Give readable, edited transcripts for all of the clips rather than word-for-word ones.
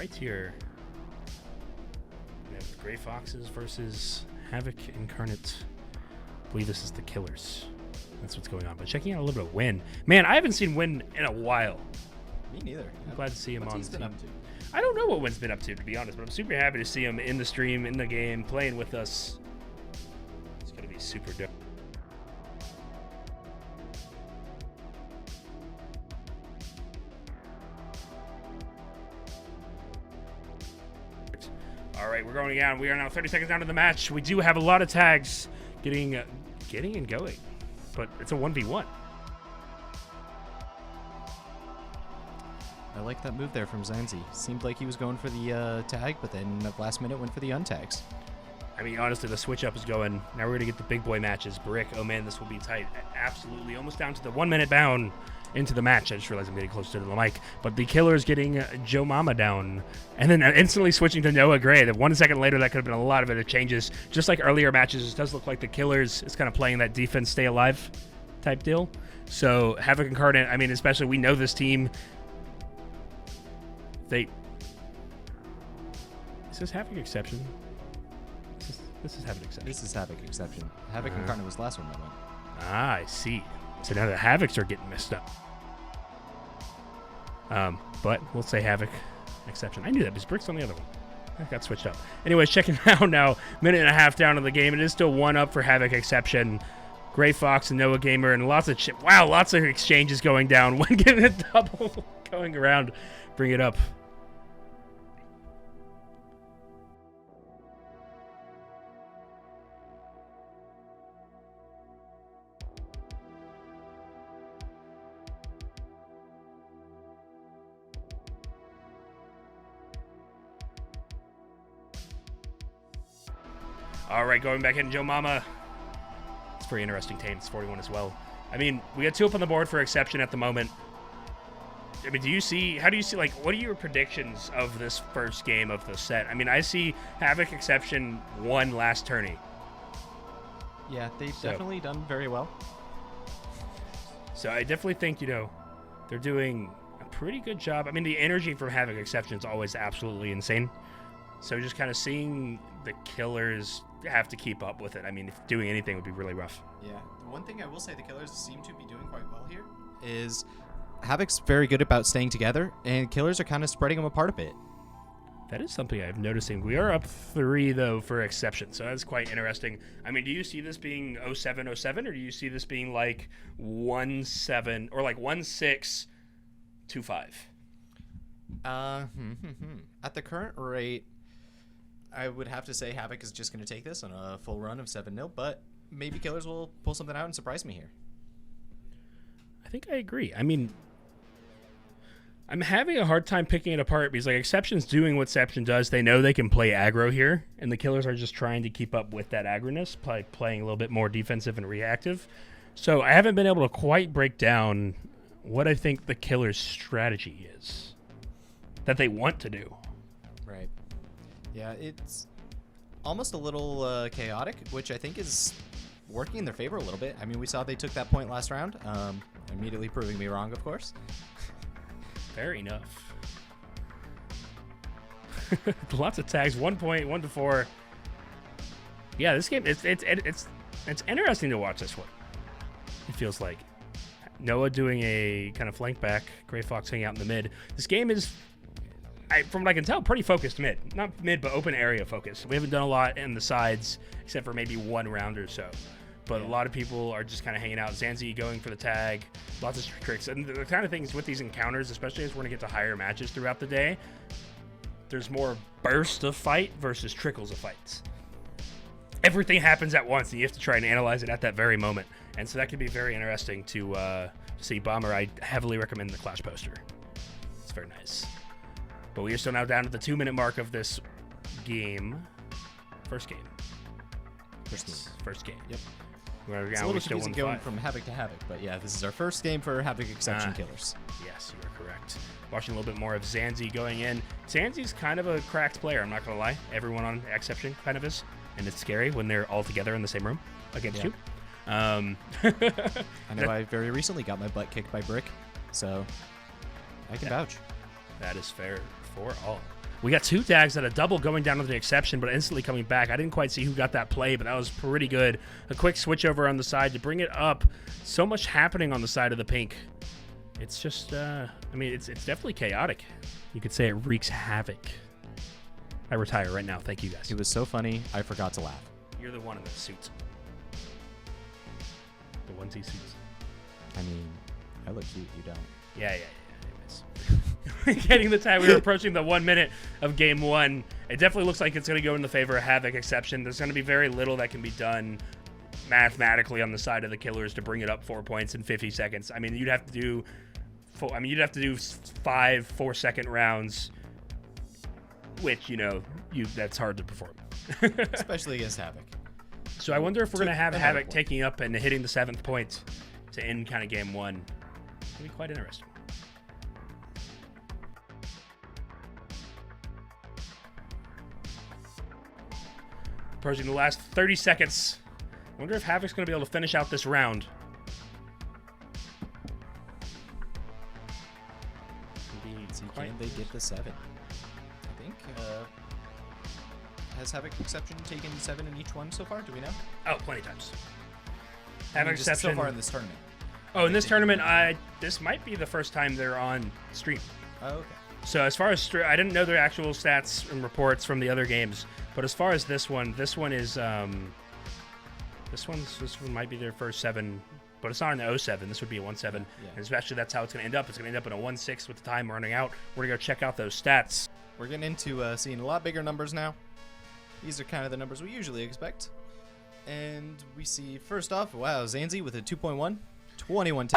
fight here. We have Gray Foxes versus Havoc Incarnate. I believe this is the Killers. That's what's going on. But checking out a little bit of Win. Man, I haven't seen Win in a while. Me neither. I'm glad to see him on the team. Up to? I don't know what Win's been up to be honest, but I'm super happy to see him in the stream, in the game, playing with us. It's going to be super dope. All right, we're going down. We are now 30 seconds down to the match. We do have a lot of tags getting and going, but it's a 1v1. I like that move there from Zanzi. Seemed like he was going for the tag, but then at the last minute went for the untags. I mean, honestly, the switch up is going. Now we're going to get the big boy matches. Brick, oh man, this will be tight. Absolutely, almost down to the 1 minute bound into the match. I just realized I'm getting closer to the mic. But the Killer's getting Joe Mama down. And then instantly switching to Noah Gray. That 1 second later, that could have been a lot of it changes. Just like earlier matches, it does look like the Killers is kind of playing that defense stay alive type deal. So Havoc Incarnate, I mean, especially we know this team. Is this Havoc Exception? This is Havoc Exception. This is Havoc Exception. Havoc Incarnate was the last one that went. Ah, I see. So now the Havocs are getting messed up. But we'll say Havoc Exception. I knew that because Brick's on the other one. I got switched up. Anyways, checking out now. Minute and a half down in the game. It is still 1-up for Havoc Exception. Gray Fox and Noah Gamer and lots of lots of exchanges going down. One getting a double going around. Bring it up. All right, going back in, Joe Mama. It's very interesting team. It's 41 as well. I mean, we got 2 up on the board for Exception at the moment. I mean, how do you see, like, what are your predictions of this first game of the set? I mean, I see Havoc Exception won last tourney. Yeah, they've definitely done very well. So I definitely think, they're doing a pretty good job. I mean, the energy from Havoc Exception is always absolutely insane. So just kind of seeing the Killers have to keep up with it. I mean, if doing anything would be really rough. Yeah. The one thing I will say the Killers seem to be doing quite well here is Havoc's very good about staying together, and Killers are kind of spreading them apart a bit. That is something I'm noticing. We are up 3, though, for Exception, so that's quite interesting. I mean, do you see this being 07-07, or do you see this being like 1-7 or like 1-6-2-5? At the current rate, I would have to say Havoc is just going to take this on a full run of 7-0, but maybe Killers will pull something out and surprise me here. I think I agree. I mean, I'm having a hard time picking it apart because, like, Exception's doing what Exception does. They know they can play aggro here, and the Killers are just trying to keep up with that agroness by playing a little bit more defensive and reactive. So I haven't been able to quite break down what I think the Killers' strategy is that they want to do. Right. Yeah, it's almost a little chaotic, which I think is working in their favor a little bit. I mean, we saw they took that point last round, immediately proving me wrong, of course. Fair enough. Lots of tags. 1 point, 1-4. Yeah, this game it's interesting to watch this one. It feels like Noah doing a kind of flank back, Gray Fox hanging out in the mid. This game is, from what I can tell, pretty focused mid. Not mid, but open area focus. We haven't done a lot in the sides, except for maybe 1 round or so. But a lot of people are just kind of hanging out. Zanzi going for the tag. Lots of tricks. And the kind of things with these encounters, especially as we're going to get to higher matches throughout the day, there's more burst of fight versus trickles of fights. Everything happens at once, and you have to try and analyze it at that very moment. And so that could be very interesting to see. Bomber, I heavily recommend the Clash poster. It's very nice. But we are still now down to the 2-minute mark of this game. First game. First game. Yep. It's a little confusing going from Havoc to Havoc, but yeah, this is our first game for Havoc Exception Killers. Yes, you are correct. Watching a little bit more of Zanzi going in. Zanzi's kind of a cracked player, I'm not going to lie. Everyone on Exception kind of is. And it's scary when they're all together in the same room against you. I know I very recently got my butt kicked by Brick, so I can vouch. That is fair for all. We got 2 tags at a double going down with the exception, but instantly coming back. I didn't quite see who got that play, but that was pretty good. A quick switch over on the side to bring it up. So much happening on the side of the pink. It's just, I mean, it's definitely chaotic. You could say it wreaks havoc. I retire right now. Thank you, guys. It was so funny, I forgot to laugh. You're the one in the suit. The onesie suits. I mean, I look cute, you don't. Yeah. Anyways. Getting the tag. We were approaching the 1 minute of game 1. It definitely looks like it's going to go in the favor of Havoc exception. There's going to be very little that can be done mathematically on the side of the Killers to bring it up 4 points in 50 seconds. I mean, you'd have to do 5 4-second rounds, which, you know, that's hard to perform. Especially against Havoc. So I wonder if we're going to have Havoc taking up and hitting the 7th point to end kind of game 1. It'll be quite interesting. Approaching the last 30 seconds. I wonder if Havoc's going to be able to finish out this round. Can they get the 7? I think. Has Havoc exception taken 7 in each one so far? Do we know? Oh, plenty of times. Havoc exception so far in this tournament. Oh, in this tournament, this might be the first time they're on stream. Oh, okay. So as far as I didn't know their actual stats and reports from the other games, but as far as this one is this one might be their first 7, but it's not an 07. This would be a 1-7, yeah. And especially that's how it's going to end up. It's going to end up in a 1-6 with the time running out. We're going to go check out those stats. We're getting into seeing a lot bigger numbers now. These are kind of the numbers we usually expect. And we see, first off, wow, Zanzi with a 2.1, 21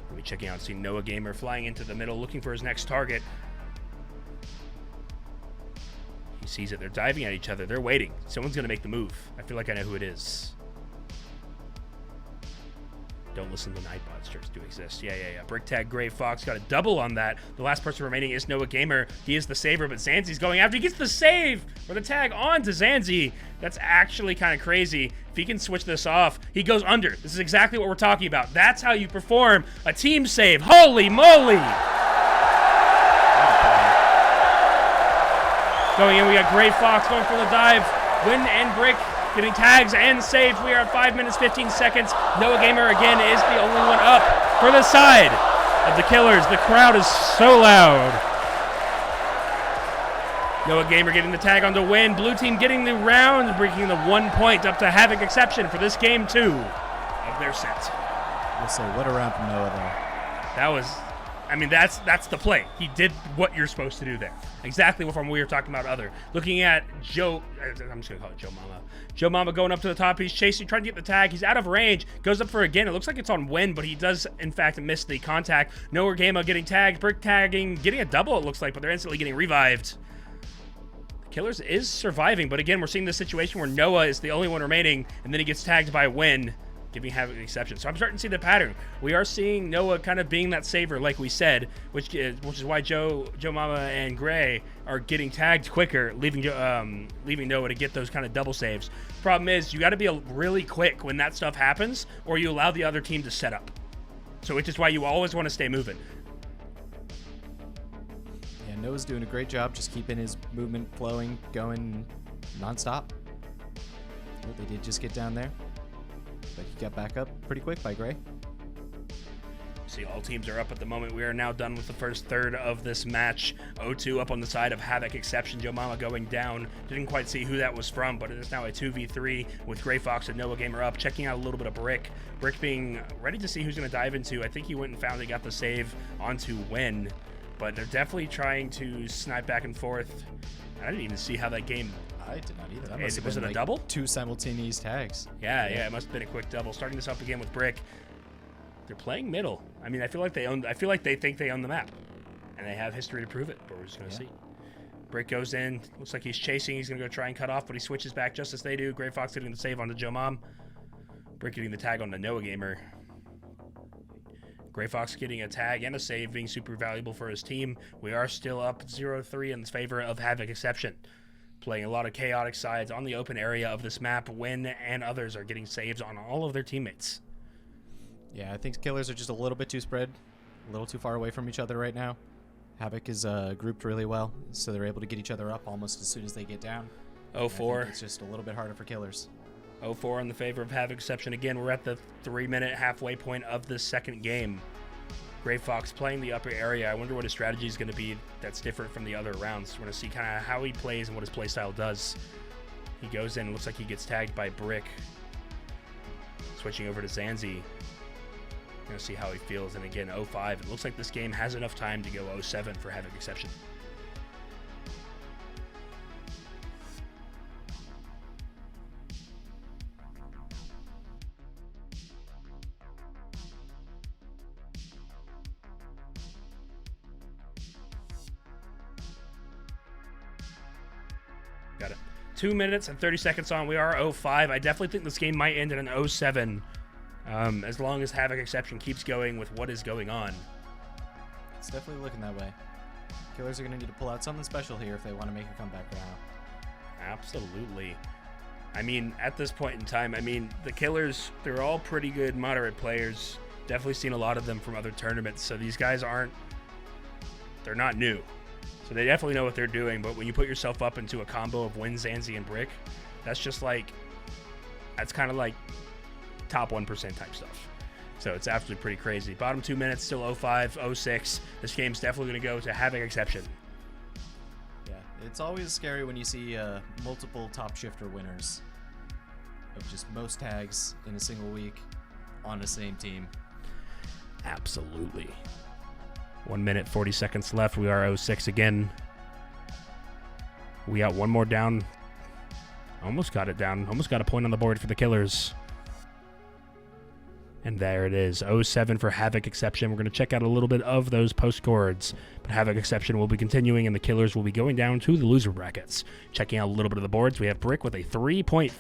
We'll be checking out, see Noah Gamer flying into the middle, looking for his next target. He sees it. They're diving at each other. They're waiting. Someone's going to make the move. I feel like I know who it is. Don't listen to Nightbots. Just do exist. Yeah. Brick tag Gray Fox got a double on that. The last person remaining is Noah Gamer. He is the saver, but Zanzi's going after. He gets the save or the tag on to Zanzi. That's actually kind of crazy. If he can switch this off, he goes under. This is exactly what we're talking about. That's how you perform a team save. Holy moly! Going in, we got Gray Fox going for the dive. Win and Brick getting tags and saves. We are at 5 minutes, 15 seconds. Noah Gamer again is the only one up for the side of the Killers. The crowd is so loud. Noah Gamer getting the tag on to win. Blue team getting the round, breaking the 1 point up to Havoc exception for this game 2 of their set. We'll say, what a round from Noah, though. That was, I mean, that's the play. He did what you're supposed to do there. Exactly from what we were talking about other. Looking at Joe, I'm just going to call it Joe Mama. Joe Mama going up to the top. He's chasing, trying to get the tag. He's out of range. Goes up for again. It looks like it's on win, but he does, in fact, miss the contact. Noah Gamer getting tagged. Brick tagging. Getting a double, it looks like, but they're instantly getting revived. The Killers is surviving, but again, we're seeing this situation where Noah is the only one remaining, and then he gets tagged by Win, giving Havoc an exception. So I'm starting to see the pattern. We are seeing Noah kind of being that saver, like we said, which is why Joe Mama and Gray are getting tagged quicker, leaving Noah to get those kind of double saves. Problem is, you got to be really quick when that stuff happens, or you allow the other team to set up. So which is why you always want to stay moving. Yeah, Noah's doing a great job just keeping his movement flowing, going nonstop. Oh, they did just get down there. But he got back up pretty quick by Gray. See, all teams are up at the moment. We are now done with the first third of this match. 0-2 up on the side of Havoc exception. Joe Mama going down. Didn't quite see who that was from, but it is now a 2v3 with Gray Fox and Noah Gamer up. Checking out a little bit of Brick. Brick being ready to see who's going to dive into. I think he went and found he got the save onto Win, but they're definitely trying to snipe back and forth. I didn't even see how that game... I did not either. That must have been was it like a double? 2 simultaneous tags. Yeah, it must have been a quick double. Starting this up again with Brick. They're playing middle. I mean, I feel like they think they own the map, and they have history to prove it. But we're just gonna see. Brick goes in. Looks like he's chasing. He's gonna go try and cut off, but he switches back just as they do. Gray Fox getting the save onto Joe Mom. Brick getting the tag on the Noah Gamer. Gray Fox getting a tag and a save, being super valuable for his team. We are still up 0-3 in favor of Havoc exception. Playing a lot of chaotic sides on the open area of this map. Win and others are getting saves on all of their teammates. Yeah, I think Killers are just a little bit too spread, a little too far away from each other right now. Havoc is grouped really well, so they're able to get each other up almost as soon as they get down. 0-4. It's just a little bit harder for Killers. 0-4 in the favor of Havoc Exception. Again, we're at the 3-minute halfway point of the second game. Gray Fox playing the upper area. I wonder what his strategy is going to be that's different from the other rounds. We're going to see kind of how he plays and what his play style does. He goes in, looks like he gets tagged by Brick. Switching over to Zanzi. Going to see how he feels. And again, 0-5. It looks like this game has enough time to go 0-7 for Havoc Exception. Got it. 2 minutes and 30 seconds on. We are 0-5. I definitely think this game might end in an 0-7 as long as Havoc Exception keeps going with what is going on. It's definitely looking that way. Killers are going to need to pull out something special here if they want to make a comeback now. Absolutely. I mean, at this point in time, I mean, the Killers, they're all pretty good, moderate players. Definitely seen a lot of them from other tournaments. So these guys they're not new. So they definitely know what they're doing. But when you put yourself up into a combo of Win, Zanzi, and Brick, that's kind of like top 1% type stuff. So it's absolutely pretty crazy. Bottom 2 minutes, still 0-5, 0-6. This game's definitely going to go to Havoc Exception. Yeah, it's always scary when you see multiple top shifter winners of just most tags in a single week on the same team. Absolutely. 1 minute, 40 seconds left. We are 0-6 again. We got one more down. Almost got it down. Almost got a point on the board for the Killers. And there it is, 0-7 for Havoc Exception. We're going to check out a little bit of those post scores. But Havoc Exception will be continuing, and the Killers will be going down to the loser brackets. Checking out a little bit of the boards, we have Brick with a 3.3